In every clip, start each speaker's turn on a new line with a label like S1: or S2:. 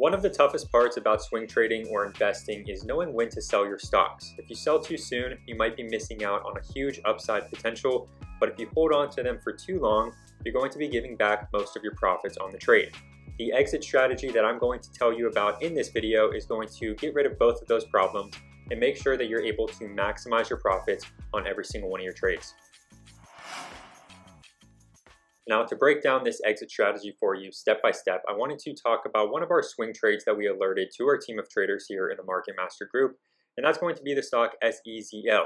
S1: One of the toughest parts about swing trading or investing is knowing when to sell your stocks. If you sell too soon, you might be missing out on a huge upside potential, but if you hold on to them for too long, you're going to be giving back most of your profits on the trade. The exit strategy that I'm going to tell you about in this video is going to get rid of both of those problems and make sure that you're able to maximize your profits on every single one of your trades. Now, to break down this exit strategy for you step by step, I wanted to talk about one of our swing trades that we alerted to our team of traders here in the Market Master group, and that's going to be the stock SEZL.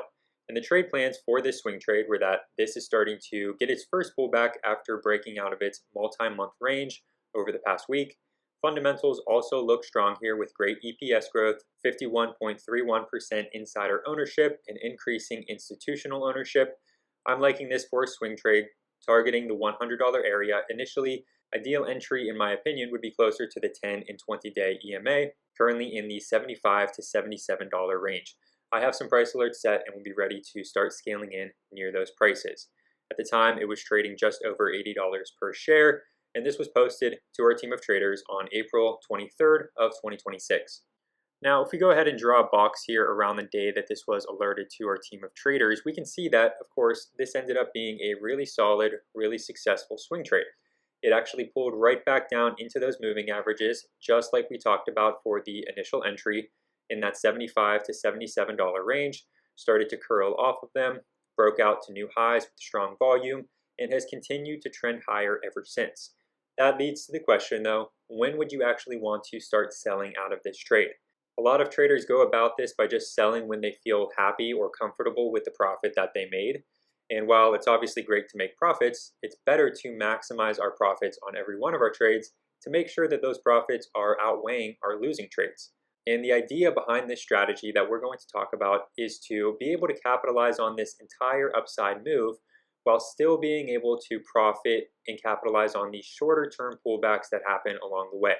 S1: And the trade plans for this swing trade were that this is starting to get its first pullback after breaking out of its multi-month range over the past week. Fundamentals also look strong here with great EPS growth, 51.31% insider ownership, and increasing institutional ownership. I'm liking this for a swing trade, targeting the $100 area. Initially, ideal entry in my opinion would be closer to the 10 and 20-day EMA, currently in the $75 to $77 range. I have some price alerts set and will be ready to start scaling in near those prices. At the time, it was trading just over $80 per share, and this was posted to our team of traders on April 23rd of 2026. Now, if we go ahead and draw a box here around the day that this was alerted to our team of traders, we can see that, of course, this ended up being a really solid, really successful swing trade. It actually pulled right back down into those moving averages, just like we talked about for the initial entry in that $75 to $77 range, started to curl off of them, broke out to new highs with strong volume, and has continued to trend higher ever since. That leads to the question, though, when would you actually want to start selling out of this trade? A lot of traders go about this by just selling when they feel happy or comfortable with the profit that they made. And while it's obviously great to make profits, it's better to maximize our profits on every one of our trades to make sure that those profits are outweighing our losing trades. And the idea behind this strategy that we're going to talk about is to be able to capitalize on this entire upside move while still being able to profit and capitalize on these shorter term pullbacks that happen along the way.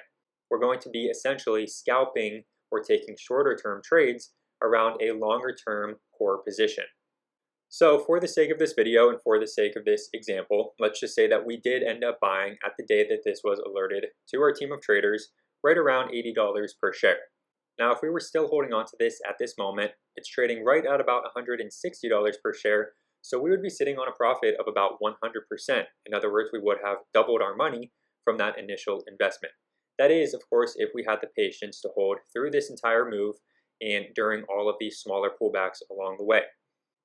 S1: We're going to be essentially scalping or taking shorter term trades around a longer term core position. So for the sake of this video and for the sake of this example, let's just say that we did end up buying at the day that this was alerted to our team of traders right around $80 per share. Now, if we were still holding on to this at this moment, it's trading right at about $160 per share, so we would be sitting on a profit of about 100%. In other words, we would have doubled our money from that initial investment. That is, of course, if we had the patience to hold through this entire move and during all of these smaller pullbacks along the way.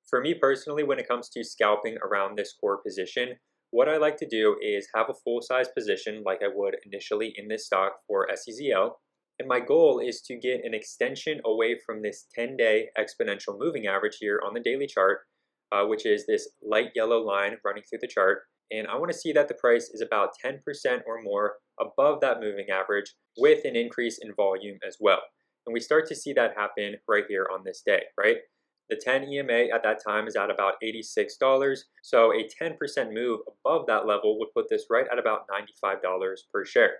S1: For me personally, when it comes to scalping around this core position, what I like to do is have a full-size position like I would initially in this stock for SEZL. And my goal is to get an extension away from this 10-day exponential moving average here on the daily chart, which is this light yellow line running through the chart. And I want to see that the price is about 10% or more above that moving average with an increase in volume as well. And we start to see that happen right here on this day, right? The 10 EMA at that time is at about $86. So a 10% move above that level would put this right at about $95 per share.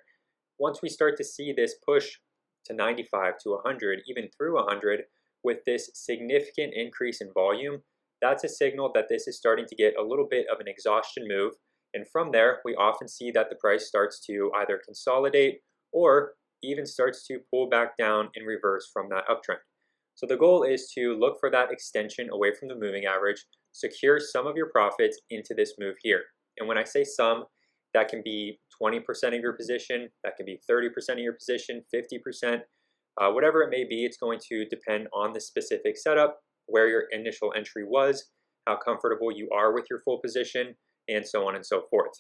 S1: Once we start to see this push to 95 to 100, even through 100, with this significant increase in volume, that's a signal that this is starting to get a little bit of an exhaustion move. And from there, we often see that the price starts to either consolidate or even starts to pull back down in reverse from that uptrend. So the goal is to look for that extension away from the moving average, secure some of your profits into this move here. And when I say some, that can be 20% of your position, that can be 30% of your position, 50%, whatever it may be. It's going to depend on the specific setup, where your initial entry was, how comfortable you are with your full position, and so on and so forth.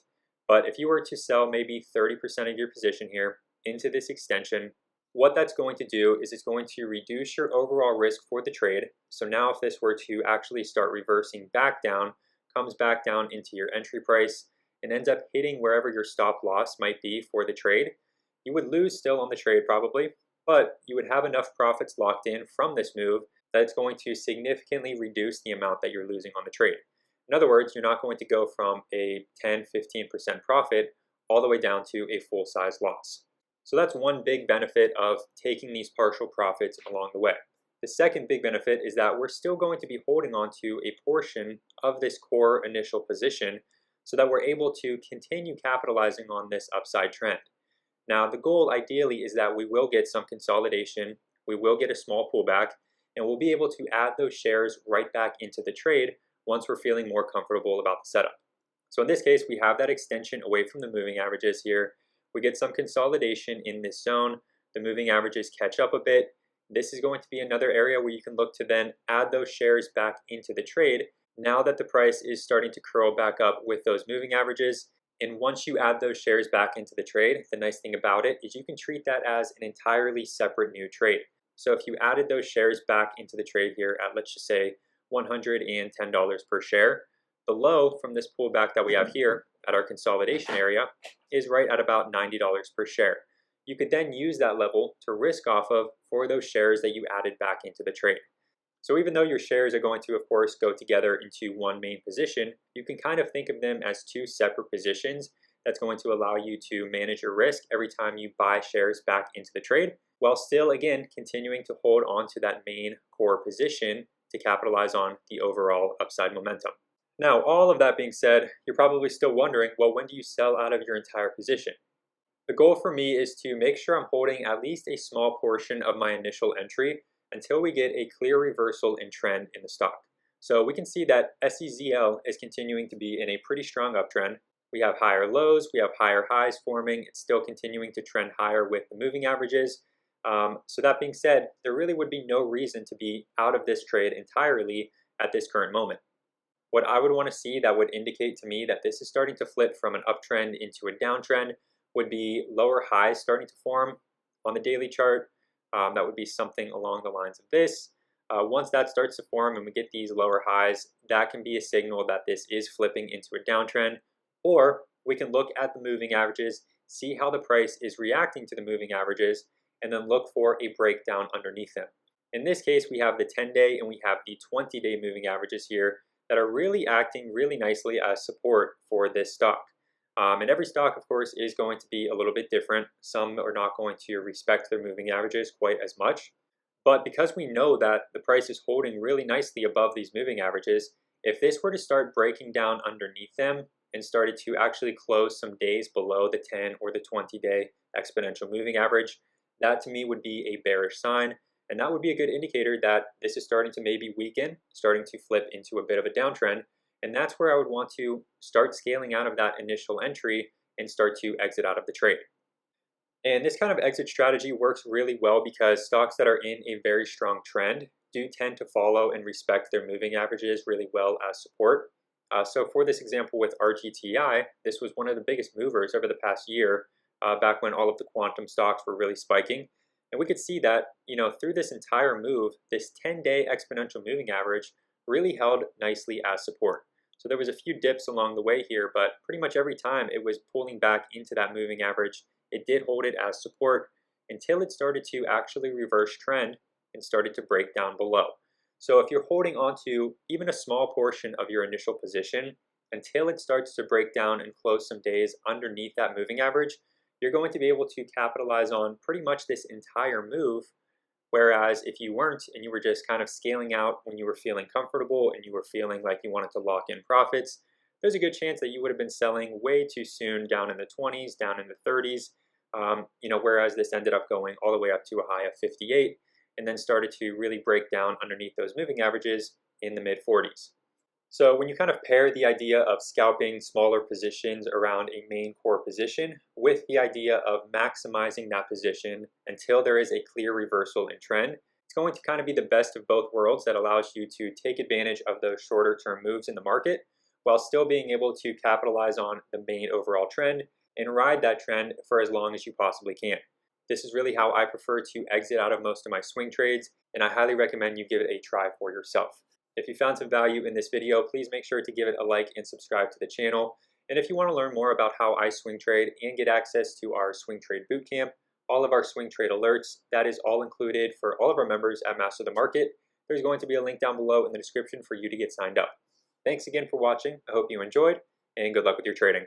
S1: But if you were to sell maybe 30% of your position here into this extension, what that's going to do is it's going to reduce your overall risk for the trade. So now if this were to actually start reversing back down, comes back down into your entry price, and ends up hitting wherever your stop loss might be for the trade, you would lose still on the trade probably, but you would have enough profits locked in from this move that it's going to significantly reduce the amount that you're losing on the trade. In other words, you're not going to go from a 10-15% profit all the way down to a full-size loss. So that's one big benefit of taking these partial profits along the way. The second big benefit is that we're still going to be holding on to a portion of this core initial position so that we're able to continue capitalizing on this upside trend. Now, the goal ideally is that we will get some consolidation, we will get a small pullback, and we'll be able to add those shares right back into the trade once we're feeling more comfortable about the setup. So in this case, we have that extension away from the moving averages here. We get some consolidation in this zone. The moving averages catch up a bit. This is going to be another area where you can look to then add those shares back into the trade now that the price is starting to curl back up with those moving averages. And once you add those shares back into the trade, the nice thing about it is you can treat that as an entirely separate new trade. So if you added those shares back into the trade here at, let's just say, $110 per share, the low from this pullback that we have here at our consolidation area is right at about $90 per share. You could then use that level to risk off of for those shares that you added back into the trade. So even though your shares are going to, of course, go together into one main position, you can kind of think of them as two separate positions that's going to allow you to manage your risk every time you buy shares back into the trade, while still, again, continuing to hold on to that main core position to capitalize on the overall upside momentum. Now, all of that being said, you're probably still wondering, well, when do you sell out of your entire position? The goal for me is to make sure I'm holding at least a small portion of my initial entry until we get a clear reversal in trend in the stock. So we can see that SEZL is continuing to be in a pretty strong uptrend. We have higher lows, we have higher highs forming. It's still continuing to trend higher with the moving averages. So that being said, there really would be no reason to be out of this trade entirely at this current moment. What I would want to see that would indicate to me that this is starting to flip from an uptrend into a downtrend would be lower highs starting to form on the daily chart. That would be something along the lines of this. Once that starts to form and we get these lower highs, that can be a signal that this is flipping into a downtrend. Or we can look at the moving averages, see how the price is reacting to the moving averages, and then look for a breakdown underneath them. In this case, we have the 10-day and we have the 20-day moving averages here that are really acting really nicely as support for this stock. And every stock, of course, is going to be a little bit different. Some are not going to respect their moving averages quite as much. But because we know that the price is holding really nicely above these moving averages, if this were to start breaking down underneath them and started to actually close some days below the 10 or the 20-day exponential moving average, that to me would be a bearish sign. And that would be a good indicator that this is starting to maybe weaken, starting to flip into a bit of a downtrend. And that's where I would want to start scaling out of that initial entry and start to exit out of the trade. And this kind of exit strategy works really well because stocks that are in a very strong trend do tend to follow and respect their moving averages really well as support. So for this example with RGTI, this was one of the biggest movers over the past year, back when all of the quantum stocks were really spiking. And we could see that, through this entire move, this 10-day exponential moving average really held nicely as support. So there was a few dips along the way here, but pretty much every time it was pulling back into that moving average, it did hold it as support until it started to actually reverse trend and started to break down below. So if you're holding on to even a small portion of your initial position until it starts to break down and close some days underneath that moving average, you're going to be able to capitalize on pretty much this entire move. Whereas if you weren't and you were just kind of scaling out when you were feeling comfortable and you were feeling like you wanted to lock in profits, there's a good chance that you would have been selling way too soon down in the 20s, down in the 30s, whereas this ended up going all the way up to a high of 58 and then started to really break down underneath those moving averages in the mid 40s. So when you kind of pair the idea of scalping smaller positions around a main core position with the idea of maximizing that position until there is a clear reversal in trend, it's going to kind of be the best of both worlds that allows you to take advantage of those shorter term moves in the market while still being able to capitalize on the main overall trend and ride that trend for as long as you possibly can. This is really how I prefer to exit out of most of my swing trades, and I highly recommend you give it a try for yourself. If you found some value in this video, please make sure to give it a like and subscribe to the channel. And if you want to learn more about how I swing trade and get access to our swing trade bootcamp, all of our swing trade alerts, that is all included for all of our members at Master the Market. There's going to be a link down below in the description for you to get signed up. Thanks again for watching. I hope you enjoyed, and good luck with your trading.